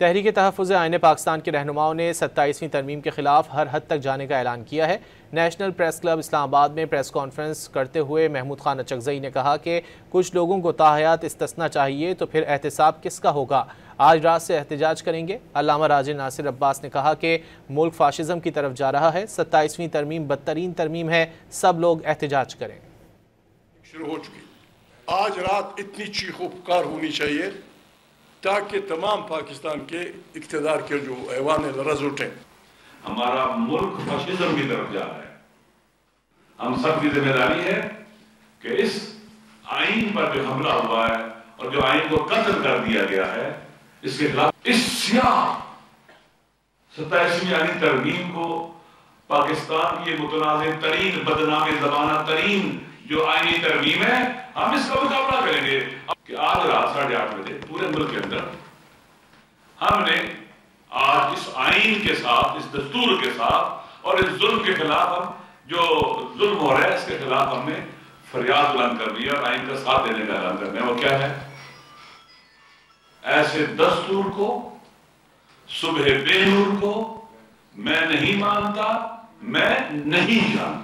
تحریک تحفظ آئین پاکستان کے رہنماؤں نے 27ویں ترمیم کے خلاف ہر حد تک جانے کا اعلان کیا ہے۔ نیشنل پریس کلب اسلام آباد میں پریس کانفرنس کرتے ہوئے محمود خان اچکزئی نے کہا کہ کچھ لوگوں کو تاحیات استثنا چاہیے تو پھر احتساب کس کا ہوگا؟ آج رات سے احتجاج کریں گے۔ علامہ راجر ناصر عباس نے کہا کہ ملک فاشزم کی طرف جا رہا ہے، 27ویں ترمیم بدترین ترمیم ہے، سب لوگ احتجاج کریں۔ شروع ہو چکی، آج رات اتنی چیخ و پکار ہونی چاہیے تاکہ تمام پاکستان کے اقتدار کے جو ایوان لرز اٹھیں۔ ہمارا ملک فاشزم کی طرف جا رہا ہے، ہم سب کی ذمہ داری ہے کہ اس آئین پر جو حملہ ہوا ہے اور جو آئین کو قتل کر دیا گیا ہے، اس کے خلاف اس سیاہ 27ویں آئینی ترمیم کو، پاکستان کی متنازع ترین بدنام زمانہ ترین جو آئینی ترمیم ہے، ہم اس کا مقابلہ کریں گے کہ آج رات 8:30 بجے پورے ملک کے اندر ہم نے آج اس آئین کے ساتھ، اس دستور کے ساتھ اور اس ظلم کے خلاف ہم جو ظلم ہو رہا ہے اس کے خلاف ہم نے فریاد بلند کر دی اور آئین کا ساتھ دینے کا اعلان کرنا ہے۔ وہ کیا ہے؟ ایسے دستور کو، صبح بے نور کو میں نہیں مانتا، میں نہیں جانتا۔